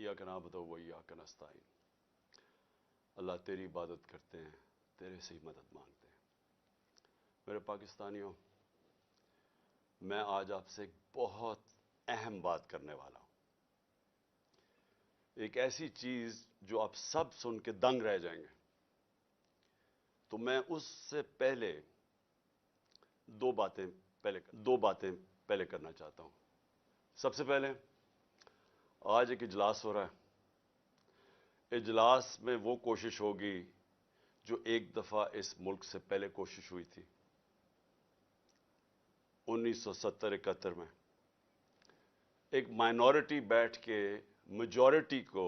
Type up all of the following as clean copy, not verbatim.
ایاک نعبد و ایاک نستعین۔ اللہ تیری عبادت کرتے ہیں، تیرے سے ہی مدد مانگتے ہیں۔ میرے پاکستانیوں، میں آج آپ سے ایک بہت اہم بات کرنے والا ہوں، ایک ایسی چیز جو آپ سب سن کے دنگ رہ جائیں گے۔ تو میں اس سے پہلے دو باتیں پہلے کرنا چاہتا ہوں۔ سب سے پہلے آج ایک اجلاس ہو رہا ہے، اجلاس میں وہ کوشش ہوگی جو ایک دفعہ اس ملک سے پہلے کوشش ہوئی تھی 1970-71 میں۔ ایک مائنورٹی بیٹھ کے میجورٹی کو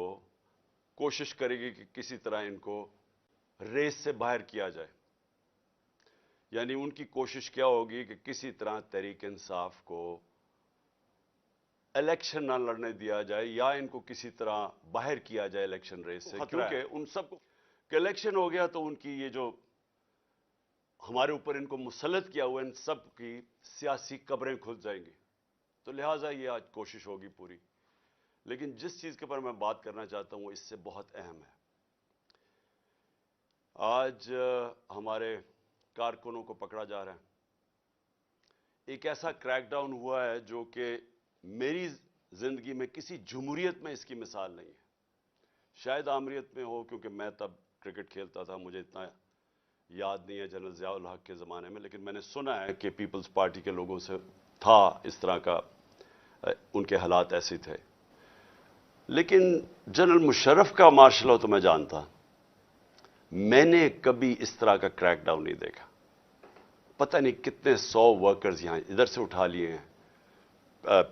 کوشش کرے گی کہ کسی طرح ان کو ریس سے باہر کیا جائے، یعنی ان کی کوشش کیا ہوگی کہ کسی طرح تحریک انصاف کو الیکشن نہ لڑنے دیا جائے یا ان کو کسی طرح باہر کیا جائے الیکشن ریس سے، کیونکہ ان سب کو کہ الیکشن ہو گیا تو ان کی یہ جو ہمارے اوپر ان کو مسلط کیا ہوا ان سب کی سیاسی قبریں کھل جائیں گی۔ تو لہٰذا یہ آج کوشش ہوگی پوری، لیکن جس چیز کے اوپر میں بات کرنا چاہتا ہوں وہ اس سے بہت اہم ہے۔ آج ہمارے کارکنوں کو پکڑا جا رہا ہے۔ ایک ایسا کریک ڈاؤن ہوا ہے جو کہ میری زندگی میں کسی جمہوریت میں اس کی مثال نہیں ہے۔ شاید آمریت میں ہو، کیونکہ میں تب کرکٹ کھیلتا تھا، مجھے اتنا یاد نہیں ہے جنرل ضیاء الحق کے زمانے میں، لیکن میں نے سنا ہے کہ پیپلز پارٹی کے لوگوں سے تھا اس طرح کا، ان کے حالات ایسے تھے۔ لیکن جنرل مشرف کا مارشل لا تو میں جانتا، میں نے کبھی اس طرح کا کریک ڈاؤن نہیں دیکھا۔ پتہ نہیں کتنے 100 ورکرز یہاں ادھر سے اٹھا لیے ہیں،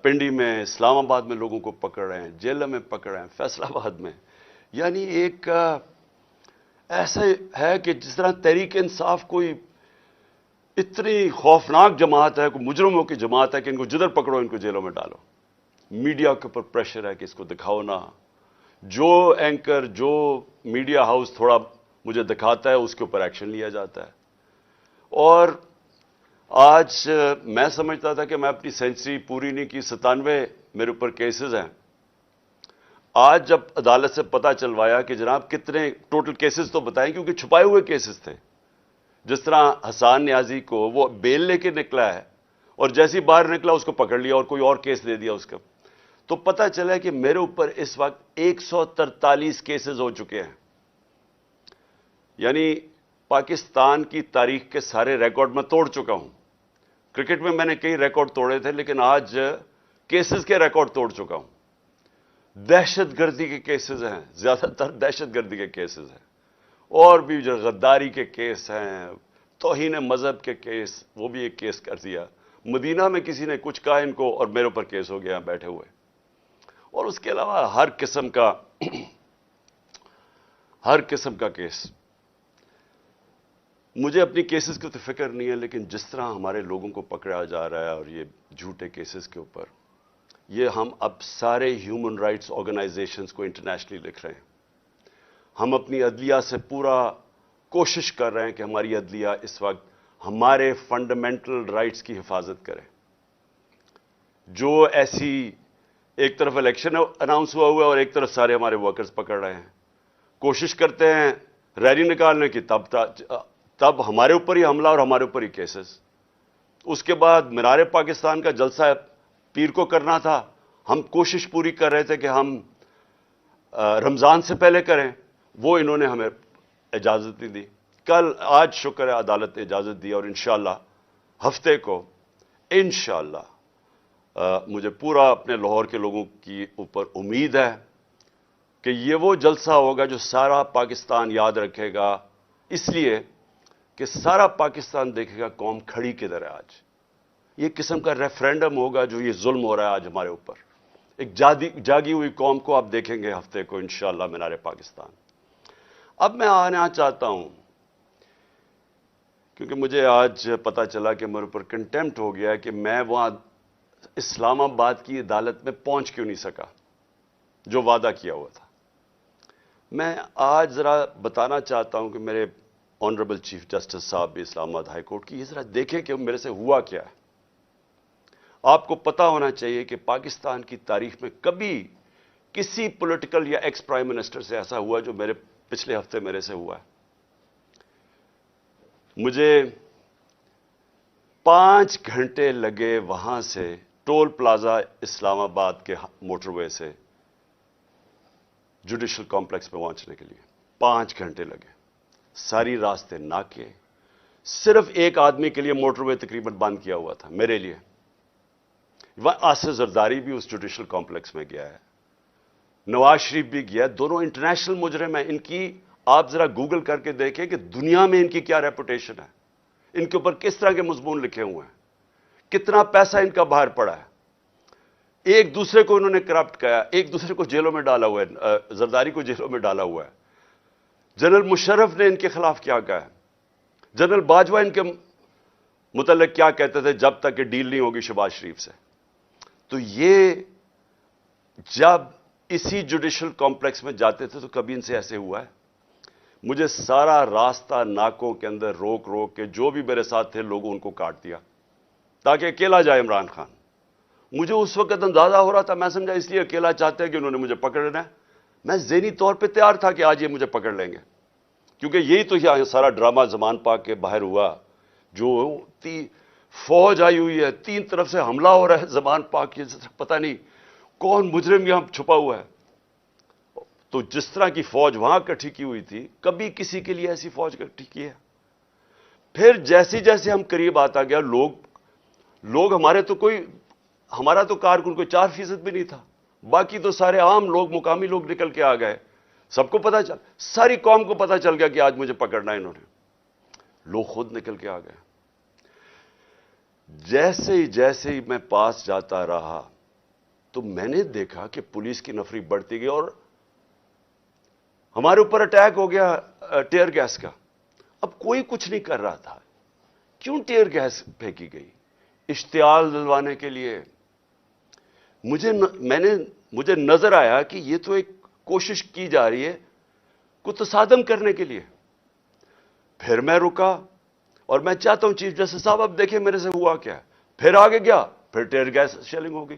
پنڈی میں، اسلام آباد میں لوگوں کو پکڑ رہے ہیں، جیلوں میں پکڑ رہے ہیں، فیصل آباد میں۔ یعنی ایک ایسا ہے کہ جس طرح تحریک انصاف کوئی اتنی خوفناک جماعت ہے، کوئی مجرموں کی جماعت ہے کہ ان کو جدھر پکڑو ان کو جیلوں میں ڈالو۔ میڈیا کے اوپر پریشر ہے کہ اس کو دکھاؤ نہ۔ جو اینکر، جو میڈیا ہاؤس تھوڑا مجھے دکھاتا ہے اس کے اوپر ایکشن لیا جاتا ہے۔ اور آج میں سمجھتا تھا کہ میں اپنی سینچری پوری نہیں کی، 97 میرے اوپر کیسز ہیں۔ آج جب عدالت سے پتہ چلوایا کہ جناب کتنے ٹوٹل کیسز تو بتائیں، کیونکہ چھپائے ہوئے کیسز تھے۔ جس طرح حسان نیازی کو وہ بیل لے کے نکلا ہے اور جیسی باہر نکلا اس کو پکڑ لیا اور کوئی اور کیس دے دیا اس کا، تو پتہ چلا کہ میرے اوپر اس وقت 143 کیسز ہو چکے ہیں۔ یعنی پاکستان کی تاریخ کے سارے ریکارڈ میں توڑ چکا ہوں۔ کرکٹ میں میں نے کئی ریکارڈ توڑے تھے، لیکن آج کیسز کے ریکارڈ توڑ چکا ہوں۔ دہشت گردی کے کیسز ہیں، زیادہ تر دہشت گردی کے کیسز ہیں، اور بھی جو غداری کے کیس ہیں، توہین مذہب کے کیس، وہ بھی ایک کیس کر دیا۔ مدینہ میں کسی نے کچھ کہا ان کو اور میرے اوپر کیس ہو گیا بیٹھے ہوئے۔ اور اس کے علاوہ ہر قسم کا کیس۔ مجھے اپنی کیسز کی تو فکر نہیں ہے، لیکن جس طرح ہمارے لوگوں کو پکڑا جا رہا ہے اور یہ جھوٹے کیسز کے اوپر، یہ ہم اب سارے ہیومن رائٹس آرگنائزیشنز کو انٹرنیشنلی لکھ رہے ہیں۔ ہم اپنی عدلیہ سے پورا کوشش کر رہے ہیں کہ ہماری عدلیہ اس وقت ہمارے فنڈامنٹل رائٹس کی حفاظت کرے۔ جو ایسی ایک طرف الیکشن اناؤنس ہوا ہے اور ایک طرف سارے ہمارے ورکرز پکڑ رہے ہیں، کوشش کرتے ہیں ریلی نکالنے کی، تب ہمارے اوپر ہی حملہ اور ہمارے اوپر ہی کیسز۔ اس کے بعد مینار پاکستان کا جلسہ پیر کو کرنا تھا، ہم کوشش پوری کر رہے تھے کہ ہم رمضان سے پہلے کریں، وہ انہوں نے ہمیں اجازت نہیں دی۔ آج شکر ہے عدالت نے اجازت دی، اور انشاءاللہ ہفتے کو انشاءاللہ مجھے پورا اپنے لاہور کے لوگوں کی اوپر امید ہے کہ یہ وہ جلسہ ہوگا جو سارا پاکستان یاد رکھے گا، اس لیے کہ سارا پاکستان دیکھے گا قوم کھڑی کدھر ہے آج۔ یہ قسم کا ریفرینڈم ہوگا جو یہ ظلم ہو رہا ہے آج ہمارے اوپر۔ ایک جاگی ہوئی قوم کو آپ دیکھیں گے ہفتے کو انشاءاللہ مینار پاکستان۔ اب میں آنا چاہتا ہوں، کیونکہ مجھے آج پتہ چلا کہ میرے اوپر کنٹیمپٹ ہو گیا ہے کہ میں وہاں اسلام آباد کی عدالت میں پہنچ کیوں نہیں سکا جو وعدہ کیا ہوا تھا۔ میں آج ذرا بتانا چاہتا ہوں کہ میرے آنریبل چیف جسٹس صاحب بھی اسلام آباد ہائی کورٹ کی، یہ ذرا دیکھیں کہ میرے سے ہوا کیا ہے۔ آپ کو پتہ ہونا چاہیے کہ پاکستان کی تاریخ میں کبھی کسی پولیٹیکل یا ایکس پرائم منسٹر سے ایسا ہوا جو میرے پچھلے ہفتے میرے سے ہوا ہے. مجھے 5 گھنٹے لگے وہاں سے ٹول پلازا اسلام آباد کے موٹر وے سے جوڈیشل کمپلیکس پہ پہنچنے کے لیے 5 گھنٹے لگے. ساری راستے ناکے. صرف ایک آدمی کے لیے موٹر وے تقریباً بند کیا ہوا تھا, میرے لیے. آصف زرداری بھی اس جوڈیشل کمپلیکس میں گیا ہے, نواز شریف بھی گیا. دونوں انٹرنیشنل مجرم ہیں. ان کی آپ ذرا گوگل کر کے دیکھیں کہ دنیا میں ان کی کیا ریپوٹیشن ہے, ان کے اوپر کس طرح کے مضمون لکھے ہوئے ہیں, کتنا پیسہ ان کا باہر پڑا ہے. ایک دوسرے کو انہوں نے کرپٹ کیا, ایک دوسرے کو جیلوں میں ڈالا ہوا ہے. زرداری کو جیلوں میں ڈالا ہوا ہے. جنرل مشرف نے ان کے خلاف کیا کہا ہے. جنرل باجوہ ان کے متعلق کیا کہتے تھے جب تک کہ ڈیل نہیں ہوگی شہباز شریف سے. تو یہ جب اسی جوڈیشل کمپلیکس میں جاتے تھے تو کبھی ان سے ایسے ہوا ہے. مجھے سارا راستہ ناکوں کے اندر روک روک کے جو بھی میرے ساتھ تھے لوگوں ان کو کاٹ دیا تاکہ اکیلا جائے عمران خان. مجھے اس وقت اندازہ ہو رہا تھا, میں سمجھا اس لیے اکیلا چاہتے ہیں کہ انہوں نے مجھے پکڑنا ہے. میں ذہنی طور پہ تیار تھا کہ آج یہ مجھے پکڑ لیں گے, کیونکہ یہی تو یہاں سارا ڈرامہ زمان پاک کے باہر ہوا. جو فوج آئی ہوئی ہے, 3 طرف سے حملہ ہو رہا ہے زمان پاک کی, پتہ نہیں کون مجرم یہاں چھپا ہوا ہے. تو جس طرح کی فوج وہاں اکٹھی کی ہوئی تھی, کبھی کسی کے لیے ایسی فوج اکٹھی کی ہے. پھر جیسے جیسے ہم قریب آتا گیا, لوگ ہمارا تو کارکن کوئی 4% بھی نہیں تھا, باقی تو سارے عام لوگ, مقامی لوگ نکل کے آ گئے. سب کو پتا چل, ساری قوم کو پتا چل گیا کہ آج مجھے پکڑنا ہے انہوں نے. لوگ خود نکل کے آ گئے. جیسے ہی میں پاس جاتا رہا تو میں نے دیکھا کہ پولیس کی نفری بڑھتی گئی اور ہمارے اوپر اٹیک ہو گیا ٹیئر گیس کا. اب کوئی کچھ نہیں کر رہا تھا. کیوں ٹیئر گیس پھینکی گئی؟ اشتعال دلوانے کے لیے. مجھے نظر آیا کہ یہ تو ایک کوشش کی جا رہی ہے کو تصادم کرنے کے لیے. پھر میں رکا اور میں چاہتا ہوں چیف جسٹس صاحب اب دیکھیں میرے سے ہوا کیا ہے. پھر آگے گیا, پھر ٹیئر گیس شیلنگ ہو گئی.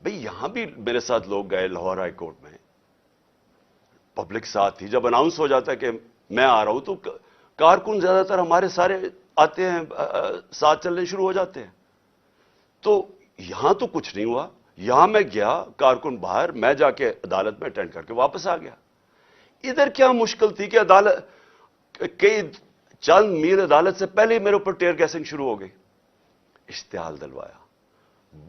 بھئی یہاں بھی میرے ساتھ لوگ گئے لاہور ہائی کورٹ میں, پبلک ساتھ تھی. جب اناؤنس ہو جاتا ہے کہ میں آ رہا ہوں تو کارکن زیادہ تر ہمارے سارے آتے ہیں, ساتھ چلنے شروع ہو جاتے ہیں. تو یہاں تو کچھ نہیں ہوا. یہاں میں گیا, کارکن باہر, میں جا کے عدالت میں اٹینڈ کر کے واپس آ گیا. ادھر کیا مشکل تھی کہ کئی چند میل عدالت سے پہلے ہی میرے اوپر ٹیئر گیسنگ شروع ہو گئی. اشتعال دلوایا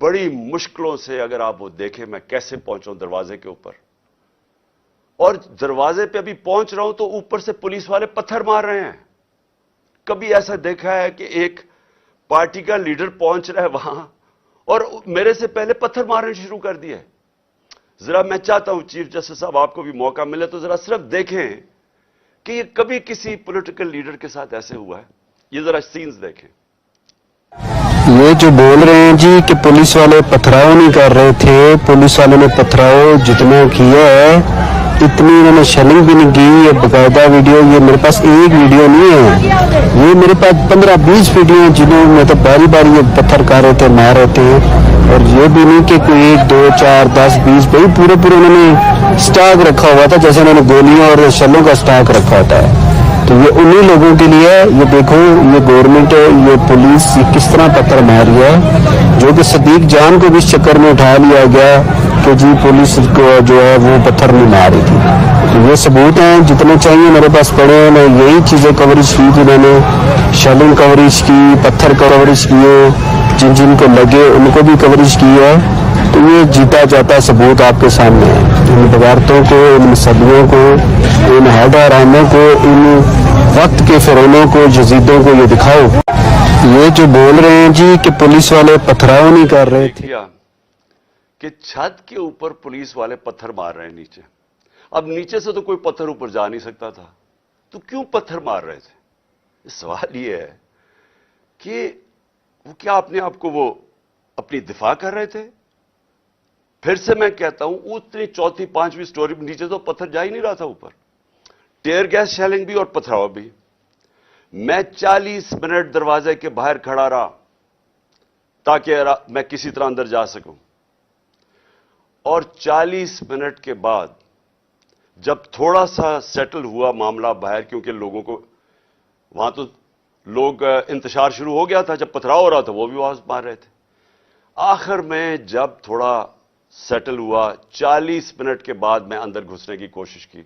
بڑی مشکلوں سے. اگر آپ وہ دیکھیں میں کیسے پہنچا دروازے کے اوپر, اور دروازے پہ ابھی پہنچ رہا ہوں تو اوپر سے پولیس والے پتھر مار رہے ہیں. کبھی ایسا دیکھا ہے کہ ایک پارٹی کا لیڈر پہنچ رہا ہے وہاں اور میرے سے پہلے پتھر مارنے شروع کر دیے. ذرا میں چاہتا ہوں چیف جسٹس صاحب آپ کو بھی موقع ملے تو ذرا صرف دیکھیں کہ یہ کبھی کسی پولیٹیکل لیڈر کے ساتھ ایسے ہوا ہے. یہ ذرا سینز دیکھیں. یہ جو بول رہے ہیں جی کہ پولیس والے پتھراؤ نہیں کر رہے تھے, پولیس والوں نے پتھراؤ جتنا کیا ہے اتنی انہوں نے شیلنگ بھی نہیں کی. یہ باقاعدہ ویڈیو, یہ میرے پاس ایک ویڈیو نہیں ہے, یہ میرے پاس 15-20 ویڈیو ہیں جنہوں میں تو باری باری یہ پتھر کار رہے تھے, مار رہے تھے. اور یہ بھی نہیں کہ کوئی 1 2 4 10 20 بھائی پورے انہوں نے سٹاک رکھا ہوا تھا, جیسے انہوں نے گولیاں اور شلوں کا سٹاک رکھا ہوتا ہے. تو یہ انہی لوگوں کے لیے ہے. یہ دیکھو یہ گورنمنٹ ہے, یہ پولیس یہ کس طرح پتھر مار رہی ہے, جو کہ صدیق جان کو بھی اس چکر میں اٹھا لیا گیا کہ جی پولیس کو جو ہے وہ پتھر نہیں مار رہی تھی. تو یہ ثبوت ہیں جتنے چاہیے میرے پاس پڑے ہیں. میں یہی چیزیں کوریج کی کہ میں نے شیلنگ کوریج کی, پتھر کوریج کیے, جن کو لگے ان کو بھی کوریج کی ہے. تو یہ جیتا جاتا ثبوت آپ کے سامنے ہے. ان بغاوتوں کو, ان مصدیوں کو, ان حیدراموں کو, ان وقت کے فرعونوں کو, یزیدوں کو یہ دکھاؤ. یہ جو بول رہے ہیں جی کہ پولیس والے پتھراؤ نہیں کر رہے تھے, کہ چھت کے اوپر پولیس والے پتھر مار رہے ہیں نیچے. اب نیچے سے تو کوئی پتھر اوپر جا نہیں سکتا تھا, تو کیوں پتھر مار رہے تھے؟ سوال یہ ہے کہ وہ کیا اپنے آپ کو وہ اپنی دفاع کر رہے تھے؟ پھر سے میں کہتا ہوں اتنی 4تھی 5ویں سٹوری نیچے تو پتھر جا ہی نہیں رہا تھا اوپر. ٹیئر گیس شیلنگ بھی اور پتھراؤ بھی. میں 40 منٹ دروازے کے باہر کھڑا رہا تاکہ میں کسی طرح اندر جا سکوں. और 40 मिनट के बाद जब थोड़ा सा सेटल हुआ मामला बाहर, क्योंकि लोगों को वहां तो लोग इंतशार शुरू हो गया था, जब पथराव हो रहा था वो भी आवाज मार रहे थे। आखिर में जब थोड़ा सेटल हुआ, 40 मिनट के बाद मैं अंदर घुसने की कोशिश की।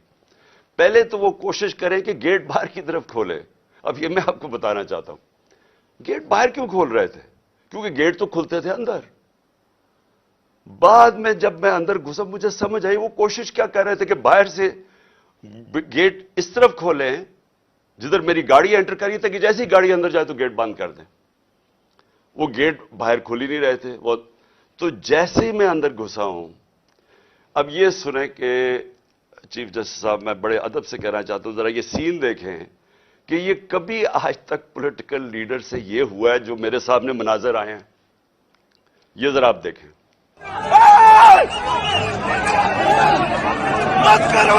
पहले तो वो कोशिश करें कि गेट बाहर की तरफ खोले। अब ये मैं आपको बताना चाहता हूं, गेट बाहर क्यों खोल रहे थे? क्योंकि गेट तो खुलते थे अंदर। बाद में जब मैं अंदर घुसा, मुझे समझ आई वो कोशिश क्या कर रहे थे कि बाहर से गेट इस तरफ खोलें जिधर मेरी गाड़ी एंटर करी थी, कि जैसे ही गाड़ी अंदर जाए तो गेट बंद कर दें। वो गेट बाहर खुल ही नहीं रहे थे वो। तो जैसे ही मैं अंदर घुसा हूं, अब ये सुने कि चीफ जस्टिस साहब, मैं बड़े अदब से कहना चाहता हूं, जरा ये सीन देखें कि ये कभी आज तक पॉलिटिकल लीडर से ये हुआ है जो मेरे सामने मनाजर आए हैं। ये जरा आप देखें। मत करो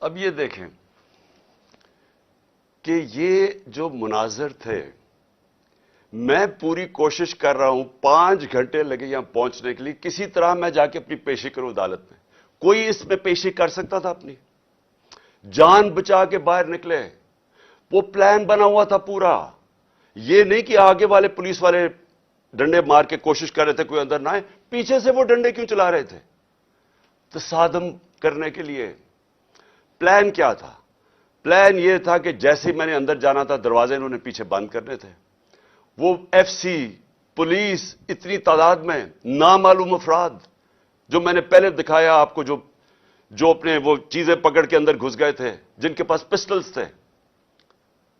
अब ये देखें कि ये जो मुनाजिर थे, मैं पूरी कोशिश कर रहा हूं, 5 घंटे लगे यहां पहुंचने के लिए, किसी तरह मैं जाके अपनी पेशी करूं अदालत में। कोई इसमें पेशी कर सकता था अपनी? जान बचा के बाहर निकले। वो प्लान बना हुआ था पूरा। ये नहीं कि आगे वाले पुलिस वाले डंडे मार के कोशिश कर रहे थे कोई अंदर ना आए, पीछे से वो डंडे क्यों चला रहे थे? तसादम करने के लिए। प्लान क्या था? प्लान यह था कि जैसे ही मैंने अंदर जाना था, दरवाजे इन्होंने पीछे बंद करने थे। वो एफसी, पुलिस, इतनी तादाद में नामालूम अफराद, जो मैंने पहले दिखाया आपको, जो अपने वो चीजें पकड़ के अंदर घुस गए थे, जिनके पास पिस्टल्स थे,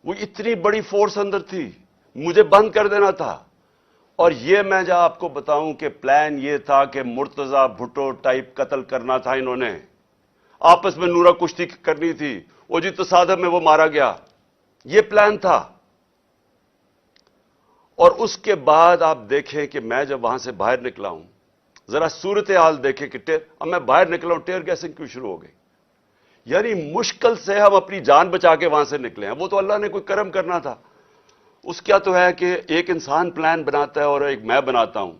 वो इतनी बड़ी फोर्स अंदर थी, मुझे बंद कर देना था। और ये मैं जब आपको बताऊं कि प्लान ये था कि मुर्तजा भुट्टो टाइप कत्ल करना था इन्होंने, आपस में नूरा कुश्ती करनी थी, वो जी तसादम में वो मारा गया, ये प्लान था। और उसके बाद आप देखें कि मैं जब वहां से बाहर निकला हूं, जरा सूरत हाल देखें कि अब मैं बाहर निकला हूं, टेयर गैसिंग क्यों शुरू हो गई। यानी मुश्किल से हम अपनी जान बचा के वहां से निकले हैं। वो तो अल्लाह ने कोई करम करना था। उसका तो है कि एक इंसान प्लान बनाता है और एक मैं बनाता हूं,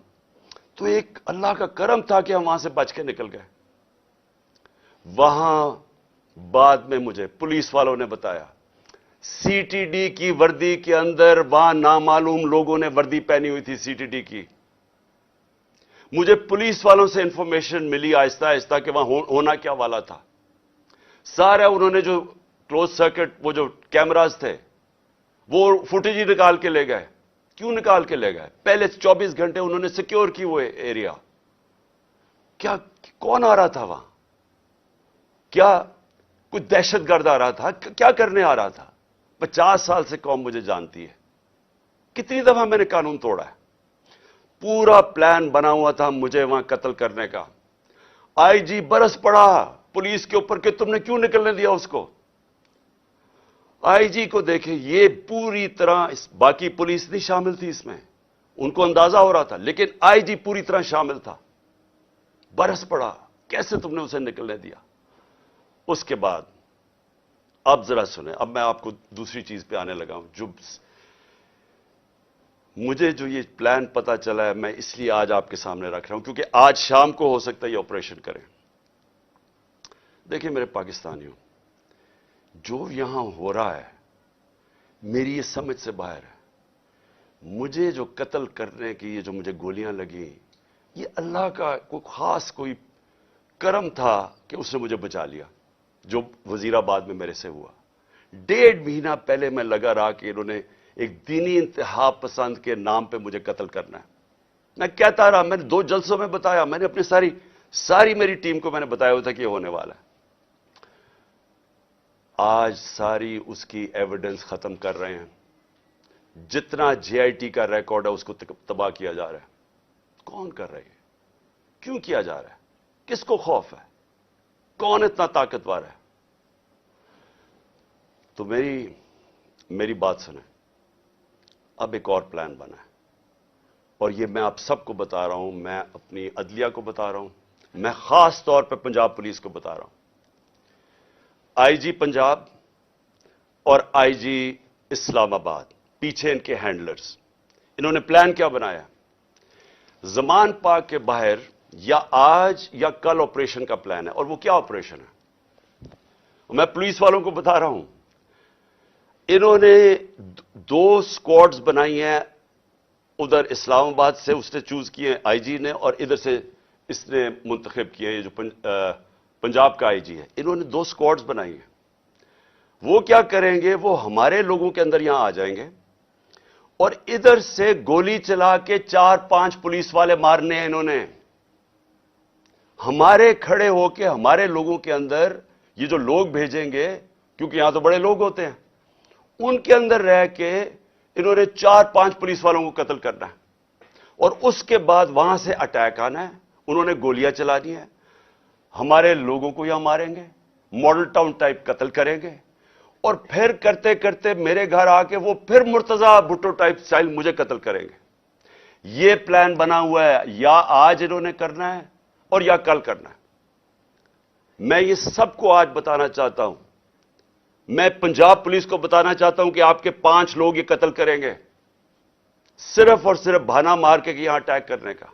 तो एक अल्लाह का करम था कि हम वहां से बच के निकल गए। वहां बाद में मुझे पुलिस वालों ने बताया, सीटीडी की वर्दी के अंदर वहां नामालूम लोगों ने वर्दी पहनी हुई थी सीटीडी की। मुझे पुलिस वालों से इंफॉर्मेशन मिली आहिस्ता आहिस्ता कि वहां होना क्या वाला था। सारा उन्होंने जो क्लोज सर्किट, वो जो कैमरास थे, वो फुटेज ही निकाल के ले गए। क्यों निकाल के ले गए? पहले 24 घंटे उन्होंने सिक्योर की वो एरिया। क्या कौन आ रहा था वहां? क्या कुछ दहशतगर्द आ रहा था? क्या करने आ रहा था? 50 साल से कौम मुझे जानती है, कितनी दफा मैंने कानून तोड़ा है। पूरा प्लान बना हुआ था मुझे वहां कत्ल करने का। आईजी बरस पड़ा पुलिस के ऊपर कि तुमने क्यों निकलने दिया उसको। आईजी को देखे, ये पूरी तरह, बाकी पुलिस नहीं शामिल थी इसमें, उनको अंदाजा हो रहा था, लेकिन आईजी पूरी तरह शामिल था। बरस पड़ा, कैसे तुमने उसे निकलने दिया। उसके बाद अब जरा सुने, अब मैं आपको दूसरी चीज पे आने लगा हूं। मुझे जो ये प्लान पता चला है, मैं इसलिए आज आपके सामने रख रहा हूं, क्योंकि आज शाम को हो सकता है ये ऑपरेशन करें। देखिए मेरे पाकिस्तानियों, जो यहां हो रहा है मेरी ये समझ से बाहर है। मुझे जो कत्ल करने की, ये जो मुझे गोलियां लगी, ये अल्लाह का कोई खास कोई करम था कि उसने मुझे बचा लिया। जो वजीराबाद में मेरे से हुआ। 1.5 महीना पहले मैं लगा रहा कि इन्होंने एक दीनी इंतहा पसंद के नाम पे मुझे कत्ल करना है। मैं कहता रहा, मैंने 2 जलसों में बताया, मैंने अपनी सारी मेरी टीम को मैंने बताया हुआ था कि ये होने वाला है। आज सारी उसकी एविडेंस खत्म कर रहे हैं। जितना जेआईटी का रिकॉर्ड है उसको तबाह किया जा रहा है। कौन कर रही है? क्यों किया जा रहा है? किसको खौफ है? कौन इतना ताकतवर है? तो मेरी बात सुने। अब एक और प्लान बना है और ये मैं आप सबको बता रहा हूं, मैं अपनी अदलिया को बता रहा हूं, मैं खास तौर पे पंजाब पुलिस को बता रहा हूं। आईजी पंजाब और आईजी इस्लामाबाद, पीछे इनके हैंडलर्स, इन्होंने प्लान क्या बनाया? ज़मान पाक के बाहर या आज या कल ऑपरेशन का प्लान है। और वो क्या ऑपरेशन है? मैं पुलिस वालों को बता रहा हूं, इन्होंने 2 स्क्वाड्स बनाई हैं। उधर इस्लामाबाद से उसने चूज किए आईजी ने, और इधर से इसने मुंतखब किए, ये जो पंजाब का आईजी है। इन्होंने 2 स्क्वाड्स बनाई हैं। वो क्या करेंगे? वो हमारे लोगों के अंदर यहां आ जाएंगे और इधर से गोली चला के 4-5 पुलिस वाले मारने हैं इन्होंने। हमारे खड़े होके हमारे लोगों के अंदर ये जो लोग भेजेंगे, क्योंकि यहां तो बड़े लोग होते हैं, उनके अंदर रह के इन्होंने 4-5 पुलिस वालों को कत्ल करना है और उसके बाद वहां से अटैक आना है। उन्होंने गोलियां चलानी है, हमारे लोगों को यहां मारेंगे, मॉडल टाउन टाइप कत्ल करेंगे और फिर करते करते मेरे घर आके वो फिर मुर्तजा भुट्टो टाइप स्टाइल मुझे कत्ल करेंगे। ये प्लान बना हुआ है, या आज इन्होंने करना है और या कल करना है। मैं ये सबको आज बताना चाहता हूं। मैं पंजाब पुलिस को बताना चाहता हूं कि आपके 5 लोग ये कत्ल करेंगे, सिर्फ और सिर्फ बहाना मार के कि यहां अटैक करने का।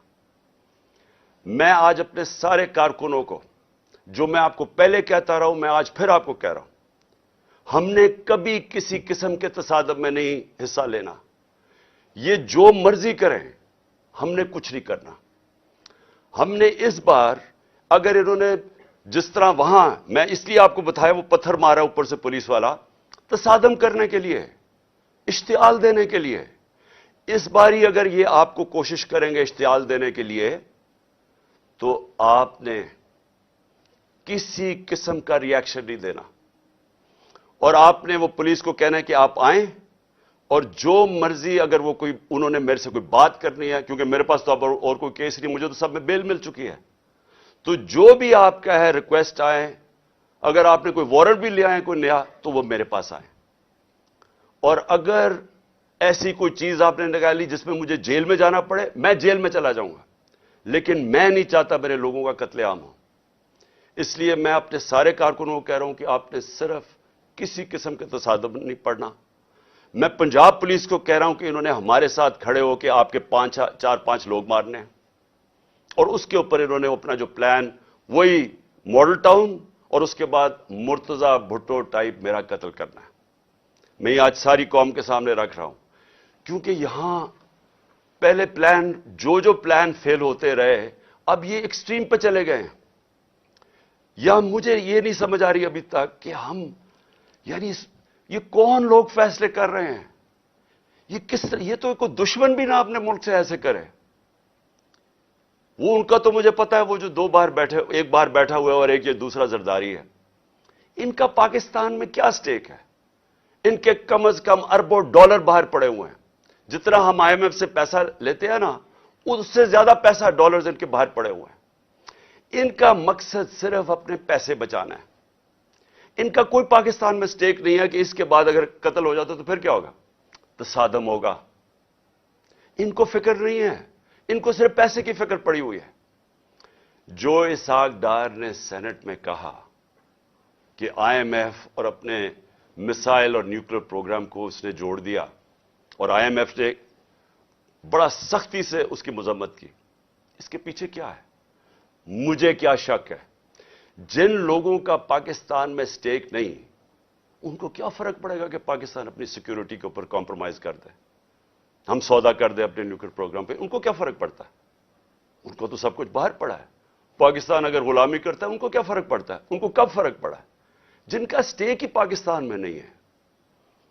मैं आज अपने सारे कारकुनों को, जो मैं आपको पहले कहता रहा हूं, मैं आज फिर आपको कह रहा हूं, हमने कभी किसी किस्म के तसादम में नहीं हिस्सा लेना। ये जो मर्जी करें, हमने कुछ नहीं करना। हमने इस बार, अगर इन्होंने जिस तरह वहां, मैं इसलिए आपको बताया, वो पत्थर मारा ऊपर से पुलिस वाला, तसादम करने के लिए, इश्तियाल देने के लिए। इस बारी अगर ये आपको कोशिश करेंगे इश्तियाल देने के लिए, तो आपने किसी किस्म का रिएक्शन नहीं देना और आपने वो पुलिस को कहना है कि आप आएं और जो मर्जी, अगर वो कोई, उन्होंने मेरे से कोई बात करनी है, क्योंकि मेरे पास तो अब और कोई केस नहीं, मुझे तो सब में बेल मिल चुकी है, तो जो भी आपका है रिक्वेस्ट आए, अगर आपने कोई वारंट भी ले आए कोई नया, तो वो मेरे पास आए। और अगर ऐसी कोई चीज आपने निकाली जिसमें मुझे जेल में जाना पड़े, मैं जेल में चला जाऊंगा, लेकिन मैं नहीं चाहता मेरे लोगों का कत्लेआम हो। इसलिए मैं अपने सारे कारकुनों को कह रहा हूं कि आपने सिर्फ किसी किस्म के तसादम नहीं पड़ना। मैं पंजाब पुलिस को कह रहा हूं कि इन्होंने हमारे साथ खड़े होकर आपके 4-5 लोग मारने हैं और उसके ऊपर इन्होंने अपना जो प्लान, वही मॉडल टाउन और उसके बाद मुर्तजा भुट्टो टाइप मेरा कत्ल करना है। मैं ये आज सारी कौम के सामने रख रहा हूं, क्योंकि यहां पहले प्लान, जो प्लान फेल होते रहे, अब ये एक्सट्रीम पे चले गए हैं। या मुझे ये नहीं समझ आ रही अभी तक कि हम, यानी ये कौन लोग फैसले कर रहे हैं? ये किस तरह, ये तो कोई दुश्मन भी ना अपने मुल्क से ऐसे करे। वो उनका तो मुझे पता है, वो जो 2 बार बैठे, एक बार बैठा हुआ है और एक ये दूसरा जरदारी है। इनका पाकिस्तान में क्या स्टेक है? इनके कम से कम अरबों डॉलर बाहर पड़े हुए हैं। जितना हम IMF से पैसा लेते हैं ना, उससे ज्यादा पैसा डॉलर्स इनके बाहर पड़े हुए हैं। इनका मकसद सिर्फ अपने पैसे बचाना है। इनका कोई पाकिस्तान में स्टेक नहीं है कि इसके बाद अगर कत्ल हो जाता तो फिर क्या होगा, तसादम होगा। इनको फिक्र नहीं है, इनको सिर्फ पैसे की फिक्र पड़ी हुई है। जो इसहाक डार ने सेनेट में कहा कि IMF और अपने मिसाइल और न्यूक्लियर प्रोग्राम को उसने जोड़ दिया और IMF ने बड़ा सख्ती से उसकी मजम्मत की, इसके पीछे क्या है? मुझे क्या शक है? जिन लोगों का पाकिस्तान में स्टेक नहीं, उनको क्या फर्क पड़ेगा कि पाकिस्तान अपनी सिक्योरिटी के ऊपर कॉम्प्रोमाइज कर दे, हम सौदा कर दे अपने न्यूक्लियर प्रोग्राम पे? उनको क्या फर्क पड़ता है? उनको तो सब कुछ बाहर पड़ा है। पाकिस्तान अगर गुलामी करता है, उनको क्या फर्क पड़ता है? उनको कब फर्क पड़ा है? जिनका स्टेक ही पाकिस्तान में नहीं है,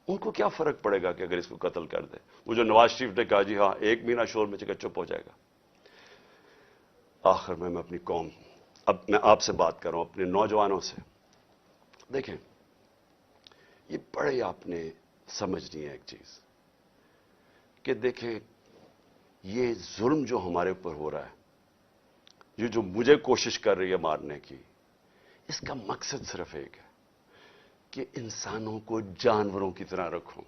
उनको क्या फर्क पड़ेगा कि अगर इसको कत्ल कर दे। वो जो नवाज शरीफ ने कहा जी हां 1 महीना शोर में चुप हो जाएगा। आखिर में मैं अपनी कौम, अब मैं आपसे बात कर रहा हूं, अपने नौजवानों से। देखें, ये बड़े आपने समझनी है एक चीज कि देखें, ये जुल्म जो हमारे ऊपर हो रहा है, ये जो मुझे कोशिश कर रही है मारने की, इसका मकसद सिर्फ एक है कि इंसानों को जानवरों की तरह रखो,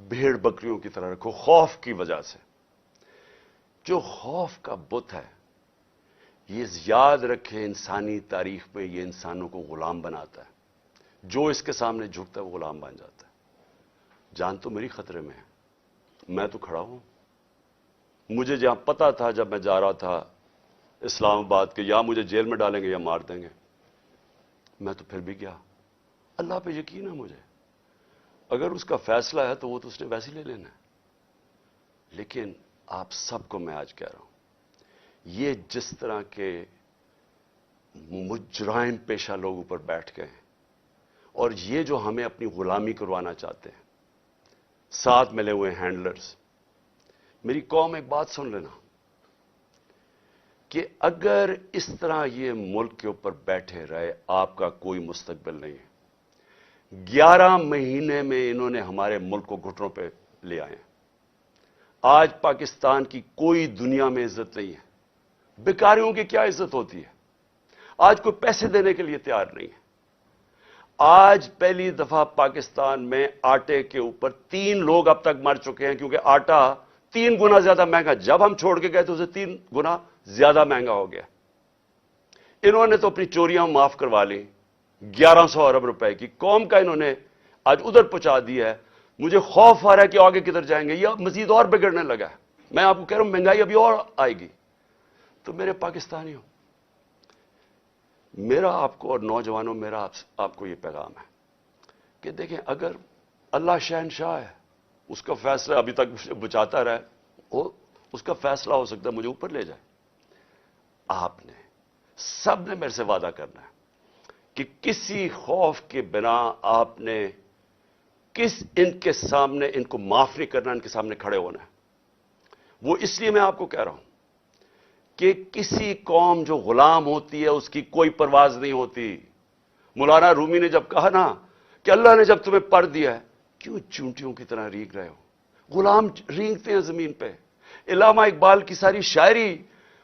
भेड़ बकरियों की तरह रखो, खौफ की वजह से। जो खौफ का बुत है, ये याद रखे, इंसानी तारीख में ये इंसानों को गुलाम बनाता है। जो इसके सामने झुकता है वो गुलाम बन जाता है। जान तो मेरी खतरे में है, मैं तो खड़ा हूं। मुझे जहां पता था जब मैं जा रहा था इस्लामाबाद के, या मुझे जेल में डालेंगे या मार देंगे, मैं तो फिर भी गया। अल्लाह पे यकीन है मुझे, अगर उसका फैसला है तो वो तो उसने वैसे ही ले लेना है। लेकिन आप सबको मैं आज कह रहा हूं, ये जिस तरह के मुजराइम पेशा लोग ऊपर बैठ गए हैं और ये जो हमें अपनी गुलामी करवाना चाहते हैं, साथ मिले हुए हैंडलर्स, मेरी कौम एक बात सुन लेना कि अगर इस तरह ये मुल्क के ऊपर बैठे रहे, आपका कोई मुस्तकबिल नहीं है। 11 महीने में इन्होंने हमारे मुल्क को घुटनों पे ले आए। आज पाकिस्तान की कोई दुनिया में इज्जत नहीं है। बेकारियों की क्या इज्जत होती है? आज कोई पैसे देने के लिए तैयार नहीं है। आज पहली दफा पाकिस्तान में आटे के ऊपर 3 लोग अब तक मर चुके हैं, क्योंकि आटा 3 गुना ज्यादा महंगा, जब हम छोड़ के गए तो उसे 3 गुना ज्यादा महंगा हो गया। इन्होंने तो अपनी चोरियां माफ करवा ली, 1100 अरब रुपए की कौम का इन्होंने आज उधर पहुंचा दिया है। मुझे खौफ आ रहा है कि आगे किधर जाएंगे, यह मजीद और बिगड़ने लगा है। मैं आपको कह रहा हूं महंगाई अभी और आएगी। तो मेरे पाकिस्तानियों, मेरा आपको और नौजवानों, मेरा आपको यह पैगाम है कि देखें, अगर अल्लाह शहनशाह है, उसका फैसला अभी तक बचाता रहे, उसका फैसला हो सकता है मुझे ऊपर ले जाए। आपने सबने मेरे से वादा करना है कि किसी खौफ के बिना आपने इनके सामने, इनको माफ नहीं करना, इनके सामने खड़े होना है। वो इसलिए मैं आपको कह रहा हूं कि किसी कौम जो गुलाम होती है उसकी कोई परवाज नहीं होती। मौलाना रूमी ने जब कहा ना कि अल्लाह ने जब तुम्हें पर दिया है, क्यों चूंटियों की तरह रींग रहे हो? गुलाम रींगते हैं जमीन पे। इलामा इकबाल की सारी शायरी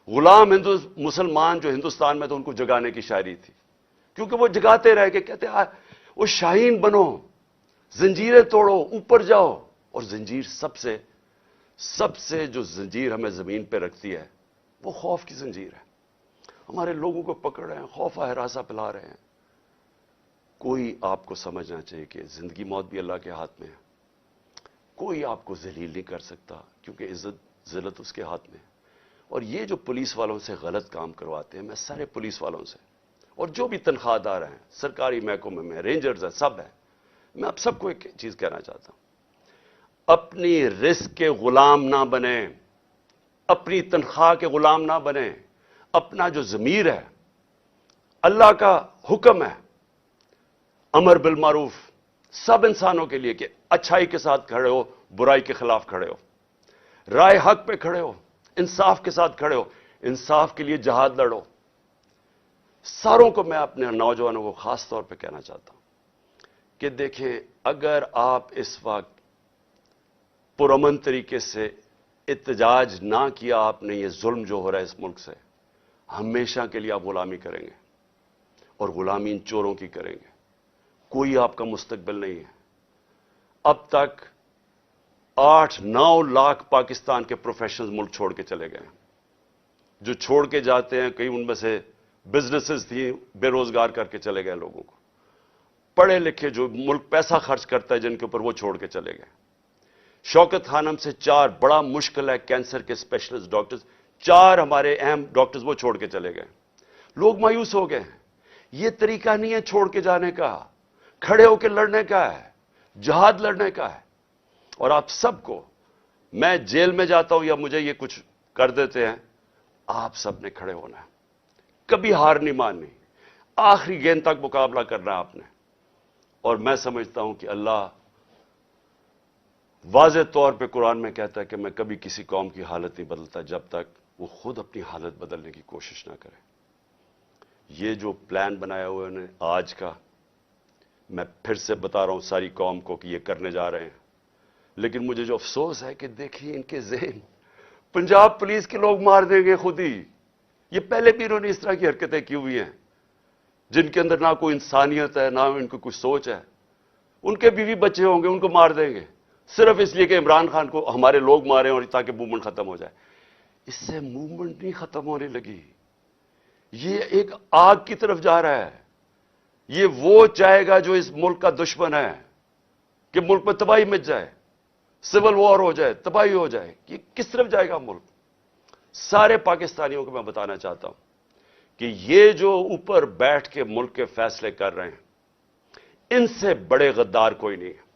गुलाम मुसलमान जो हिंदुस्तान में, तो उनको जगाने की शायरी थी, क्योंकि वो जगाते रह के कहते वो शाहीन बनो, जंजीरें तोड़ो, ऊपर जाओ। और जंजीर सबसे जो जंजीर हमें जमीन पे रखती है वो खौफ की जंजीर है। हमारे लोगों को पकड़ रहे हैं, खौफा हरासा पिला रहे हैं। कोई आपको समझना चाहिए कि जिंदगी मौत भी अल्लाह के हाथ में है। कोई आपको जलील नहीं कर सकता, क्योंकि इज्जत जिल्लत उसके हाथ में है। और ये जो पुलिस वालों से गलत काम करवाते हैं, मैं सारे पुलिस वालों से और जो भी तनख्वाहदार हैं, सरकारी महकमे में रेंजर्स हैं, सब हैं, मैं आप सबको एक चीज कहना चाहता हूं, अपनी रिस्क के गुलाम ना बने, अपनी तनख्वाह के गुलाम ना बने। अपना जो ज़मीर है, अल्लाह का हुक्म है अमर बिल मारूफ सब इंसानों के लिए कि अच्छाई के साथ खड़े हो, बुराई के खिलाफ खड़े हो, राय हक पे खड़े हो, इंसाफ के साथ खड़े हो, इंसाफ के लिए जहाद लड़ो। सारों को मैं अपने नौजवानों को खास तौर पे कहना चाहता हूं कि देखें, अगर आप इस वक्त पुरअमन तरीके से इत्तेजाज ना किया आपने, ये जुल्म जो हो रहा है इस मुल्क से, हमेशा के लिए आप गुलामी करेंगे और गुलामी इन चोरों की करेंगे। कोई आपका मुस्तकबिल नहीं है। अब तक 8-9 लाख पाकिस्तान के प्रोफेशनल्स मुल्क छोड़ के चले गए। जो छोड़ के जाते हैं, कई उनमें से बिजनेसेस थी, बेरोजगार करके चले गए लोगों को। पढ़े लिखे जो मुल्क पैसा खर्च करता है जिनके ऊपर, वो छोड़ के चले गए। शौकत खानम से 4 बड़ा मुश्किल है कैंसर के स्पेशलिस्ट डॉक्टर्स, 4 हमारे अहम डॉक्टर्स वो छोड़ के चले गए। लोग मायूस हो गए। ये तरीका नहीं है छोड़ के जाने का, खड़े होकर लड़ने का है, जहाद लड़ने का है। और आप सबको, मैं जेल में जाता हूं या मुझे ये कुछ कर देते हैं, आप सबने खड़े होना है, कभी हार नहीं माननी। آخری گیند تک مقابلہ کرنا ہے آپ نے. اور میں سمجھتا ہوں کہ اللہ واضح طور پہ قرآن میں کہتا ہے کہ میں کبھی کسی قوم کی حالت نہیں بدلتا جب تک وہ خود اپنی حالت بدلنے کی کوشش نہ کرے. یہ جو پلان بنایا ہوا ہے آج کا، میں پھر سے بتا رہا ہوں ساری قوم کو کہ یہ کرنے جا رہے ہیں. لیکن مجھے جو افسوس ہے کہ دیکھیے ان کے ذہن، پنجاب پولیس کے لوگ مار دیں گے خود ہی. یہ پہلے بھی انہوں نے اس طرح کی حرکتیں کی ہوئی ہیں جن کے اندر نہ کوئی انسانیت ہے، نہ ان کو کوئی سوچ ہے. ان کے بیوی بچے ہوں گے، ان کو مار دیں گے صرف اس لیے کہ عمران خان کو ہمارے لوگ ماریں اور تاکہ موومنٹ ختم ہو جائے. اس سے موومنٹ نہیں ختم ہونے لگی، یہ ایک آگ کی طرف جا رہا ہے. یہ وہ چاہے گا جو اس ملک کا دشمن ہے کہ ملک میں تباہی مچ جائے، سول وار ہو جائے، تباہی ہو جائے. یہ کس طرف جائے گا ملک؟ سارے پاکستانیوں کو میں بتانا چاہتا ہوں کہ یہ جو اوپر بیٹھ کے ملک کے فیصلے کر رہے ہیں، ان سے بڑے غدار کوئی نہیں ہے.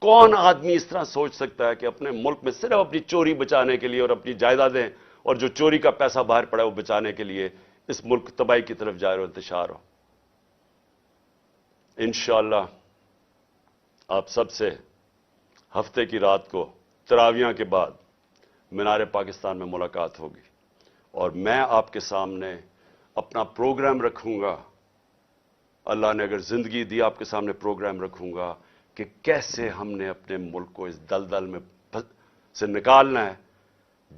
کون آدمی اس طرح سوچ سکتا ہے کہ اپنے ملک میں صرف اپنی چوری بچانے کے لیے اور اپنی جائیدادیں اور جو چوری کا پیسہ باہر پڑا ہے وہ بچانے کے لیے اس ملک تباہی کی طرف جائے اور انتشار ہو؟ انشاءاللہ آپ سب سے ہفتے کی رات کو تراویحاں کے بعد مینار پاکستان میں ملاقات ہوگی اور میں آپ کے سامنے اپنا پروگرام رکھوں گا. اللہ نے اگر زندگی دی آپ کے سامنے پروگرام رکھوں گا کہ کیسے ہم نے اپنے ملک کو اس دلدل میں سے نکالنا ہے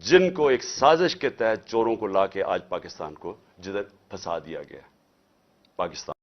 جن کو ایک سازش کے تحت چوروں کو لا کے آج پاکستان کو جدھر پھنسا دیا گیا. پاکستان